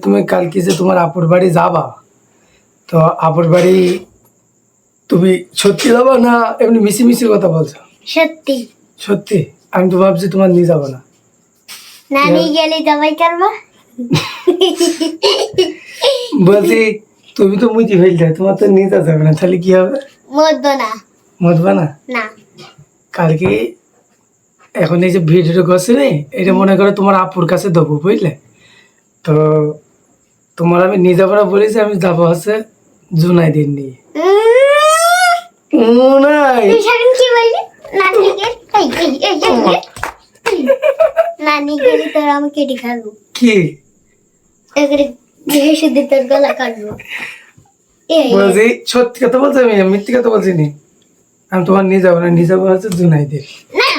তুমি কালকে যে তোমার আপুর বাড়ি যাবা, তো আপুর বাড়ি তুমি সত্যি যাবা না এমনি মিশি মিশি কথা বলছো? সত্যি। সত্যি? আমি তো ভাবছি তোমার নিয়ে যাবো না। নানি গেলে দাবাই করবা। বলছি তুমি তো মুজি ফেলতে, তোমার তো নিয়ে যাবে না, তাহলে কি হবে? মরবো না। মরবা না? না। কালকে এখন এই যে ভিডিওটা করছে রে, এটা মনে করো তোমার আপুর কাছে দেবো, বুঝলে? তো তোমার আমি নিয়ে যাবো না বলেছি, আমি যাবো হচ্ছে জুনাইদের নিয়ে। নাই তুই সারাদিন কি বললি? নানি গেলে নানি গেলে তোর আমি কেটে খাবো। কি এবারে ঘেসে দিয়ে তোর গলা কাটবো। বলছি? সত্যি কথা বলছি, আমি মিথ্যে কথা বলছি নি। আমি তোমার নিয়ে যাবো না, নিয়ে যাবো হচ্ছে জুনাইদের। না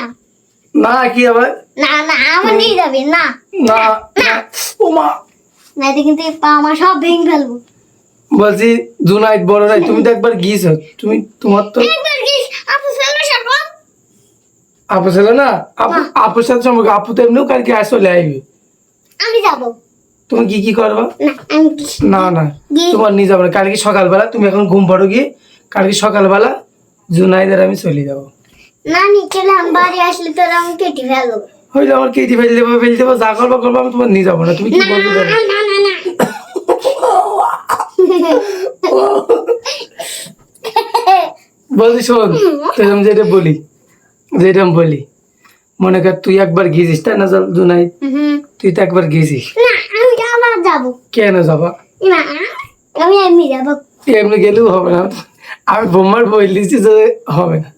না কি আবার? না না আমার নিয়ে যাবে না। না না ও মা, নাইতে কিন্তু পা আমার সব ভেঙে ফেলবো। বলছি জুনাইদ বড় নাই, তুমি তো একবার গিয়েছো, তুমি তোমার তো একবার গিস আপু ফেললো সব। আপু ছিল না, আপুর সাথে সম্পর্ক, আপু তো এমনিও কালকে আসলে আইবি। আমি যাবো তুমি কি কি করবা? না। আমি না না গিয়ে- তোমার নিয়ে যাবো না। কালকে সকালবেলা তুমি এখন ঘুম পাড়ো গিয়ে, কালকে সকালবেলা জুনাইদের আমি চলে যাবো। নানি গেলে আমি বাড়ি আসলে তোর আমি কেটে ফেলবো। হইলে আমার কেটে ফেলে দেবো, যা করবো করবো, আমি তোমার নিয়ে যাবো না। তুমি কি বলতে পারো? না না না বলছি শোন, তুই আমি যেটা আমি বলি, মনে কর তুই একবার গিয়েছিস তাই না জুনাইদ? তুই তো একবার গিয়েছিস। না আমি আবার যাবো কেন যাবা? না আমি এমনি যাবো। এমনি গেলেও হবে না, আমি বোমার বই দিচ্ছি যে হবে না।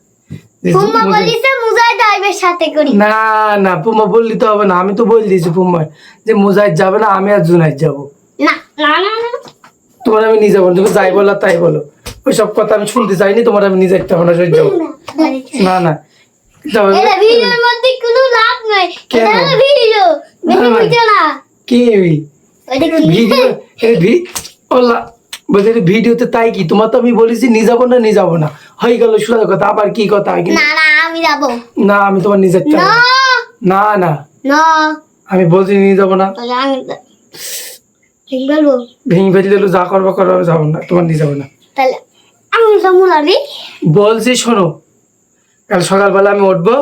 ফুম্মা বলিছে মুজাই দাইবের সাথে করি। না না পুম্মা বললি তো হবে না, আমি তো বলে দিয়েছি পুম্মার যে মুজাহিদ যাবে না, আমি আর জুনাইদ যাবো। না না না না তোমার আমি নিয়ে যাবো না, তুমি যাই বলো তাই বলো, ওইসব কথা আমি শুনতে চাইনি। তোমার আমি নিয়ে যাইতে হবে না, সহ্য যাবো না না যাবো। এটা ভিডিওর মধ্যে কোনো লাভ নাই। কেন? এটা হলো ভিডিও, বেশি না, না। বুঝো না। কি ওইটা কি? ভিডিও? ওলা বলছে ভিডিওতে তাই কি? তোমার তো আমি বলেছি নিয়ে যাবো না, হয়ে গেল সোজা কথা, আবার কি কথা? না না আমি যাবো না আমি তোমার নিয়ে যেতে না হবে না। না না না আমি বলছি নিয়ে যাবো না। তাহলে আমি ঠিক বলবো। ভেঙে ফেলে দিলো, যা করবো আমি যাবো না, তোমার নিয়ে যাবো না। তাহলে আমি যাবো না রে। বলছি শোনো, কাল সকালবেলা আমি উঠবো,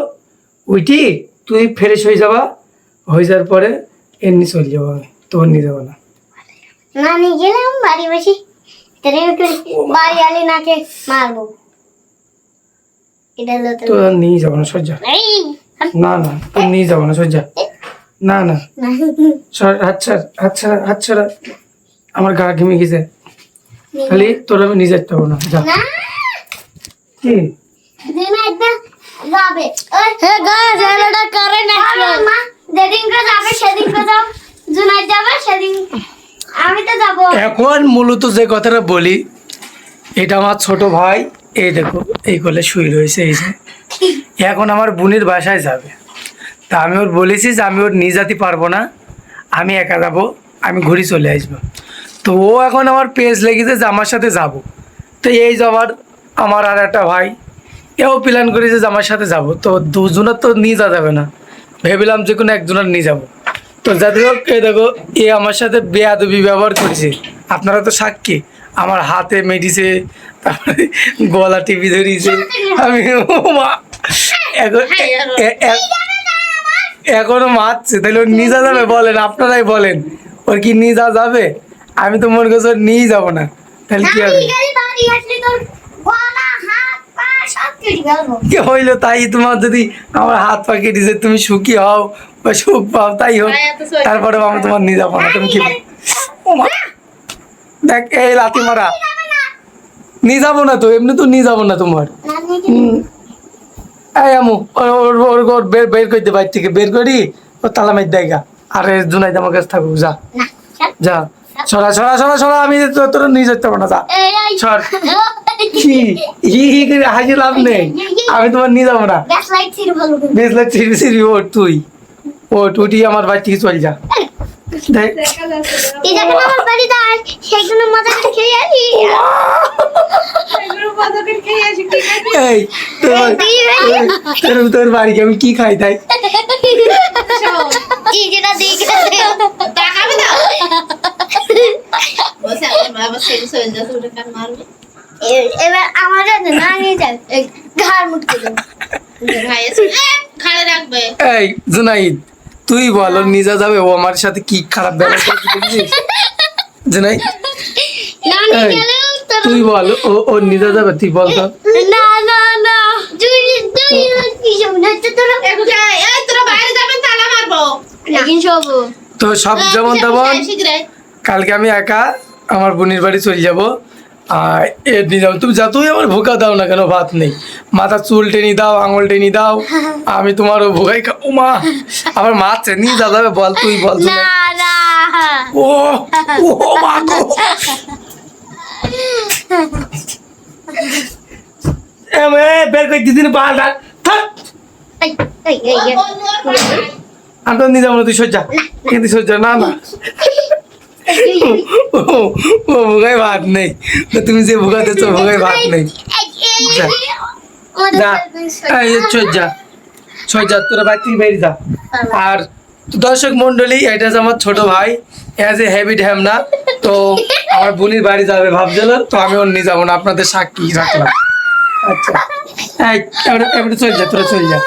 উঠি তুই ফ্রেশ হয়ে যাওয়ার পরে এমনি চলে যাবো, আমি তোমার নিয়ে যাবো না। নানি গেলাম বাড়ি বসে তাহলে একটু বাড়ি আলি নাকে মারবো। এটা হলো তো আর নিয়ে যাবো না, সজ্জা। এই না না তোর নিয়ে যাবো না, সজ্জা। না না না আচ্ছা আমার গা ঘেমে গেছে, খালি তোর আমি নিয়ে যেতে পারবো না, যা। না কি দিনা একটা যাবে ওই হে গাছ এলাটা করে না মা যেদিন করে যাবে সেদিন করে যাও জুনাই যাবে সেদিন আমি তো যাব। এখন মূলত যে কথাটা বলি, এটা আমার ছোট ভাই, এই দেখো এই কোলে শুয়ে রয়েছে, এই যে এখন আমার বোনের বাসায় যাবে। তা আমি ওর বলেছি যে আমি ওর নিয়ে যেতে পারবো না, আমি একা যাবো, আমি ঘুরে চলে আসবো। তো ও এখন আমার পেজ লেগেছে যে আমার সাথে যাব। তো এই যাওয়ার আমার আর একটা ভাই, এও প্ল্যান করেছে যে আমার সাথে যাব। তো দুজনের তো নিয়ে যাওয়া যাবে না, ভেবেলাম যে কোনো একজনের নিয়ে যাব। তো যাদের হোক, এই দেখো এ আমার সাথে বেয়াদবি ব্যবহার করেছে, আপনারা তো সাক্ষী। আমার হাতে মেডিছে, তারপরে গলা টিপি ধরিয়েছে, আমি ও মা, এখন এখনো মারছে। তাহলে ওর নিয়ে যাওয়া যাবে? বলেন, আপনারাই বলেন, ওর কি নিয়ে যাওয়া যাবে? আমি তো মনে করছি ওর নিয়েই যাবো না, তাহলে কি হবে? আমি গেলে বাড়ি আসলে তোর গলা হাত পা সব কেটে ফেলবো। কি হইলো তাই? তোমার যদি আমার হাত পা কেটেছে, তুমি সুখী হও বা সুখ পাও, তাই হোক, তারপরেও আমি তোমার নিয়ে যাবো না। তুমি কি ও মা, দেখ এই লাথি মারা, নিয়ে যাবো না তো, এমনি তো নিয়ে যাবো না তোমার। এই আমু ওর বের করে দে, বাইর থেকে বের করি, ও তালা মাইর দেয়গা। আরে জুনাইদ আমার কাছে থাকুক, যা না যা, ছড়া, আমি তোর নিয়ে যেতে পারবো না, যা ছড়। কি করে হাসি লাভ নেই, আমি তোমার নিয়ে যাবো না। গ্যাস লাইট ছিল ভালো করে। বেজলা চিরি ওঠ, তুই উঠি আমার বাড়ি থেকে চল যা। দেখ তুই যখন আমার বাড়িতে আস সেগুলো মজা করে খেয়ে আসি। এই তোর বাড়িকে আমি কি খাই তাই? কি যেটা দেখে দেখাবে না আবার সেই চলে যাচ্ছে ওটা কান মারবে এবার আমাদের না নিয়ে যাবে ঘাড় মুটকে দেবো ভাই এসে খাড়ে রাখবে এই জুনাইদ তুই বল ও নিজা যাবে ও আমার সাথে কি খারাপ ব্যবহার করছে দেখছিস জুনাইদ না নিয়ে এই, গেলেও তোর তুই বল ও নিজা যাবে তুই বল তো না না না তুই তুই কি শুনে তোরা একটু যাই এই তোরা বাইরে যাবেন তালা মারবো লেকিন সব তো সব যেমন তেমন শীঘ্রই কালকে আমি একা আমার বোনের বাড়ি চলে যাবো আর এর নিয়ে যাবো তুমি যতই আমার ভোকা দাও না কেন ভাত নেই মাথার চুল টেনে দাও আঙুল টেনে দাও আমি তোমার ও ভোগাই খাবো মা আবার মাছ নিয়ে যা যাবে বল তুই বল না না ও ও মা গো বের করে দিদিন বাল রাখ থাক এই এই এই এই। আমি তো নিয়ে যাবো না তুই সজ্জা কিন্তু সজ্জা না না ও ও ভোগাই ভাত নেই তো তুমি যে ভোগা দিচ্ছ ভোগাই ভাত নেই যা। যা এই সজ্জা সজ্জা তোরা বাড়ি থেকে বেরিয়ে যা আর দর্শক মন্ডলী এটা হচ্ছে আমার ছোট ভাই অ্যাজ এ হ্যাবিট হ্যামনা তো আমার বোনের বাড়ি যাবে ভাবছিল তো আমি ওর নিয়ে যাবো না আপনাদের সাক্ষী রাখলাম আচ্ছা এই এবারে চল যা তোরা চল যা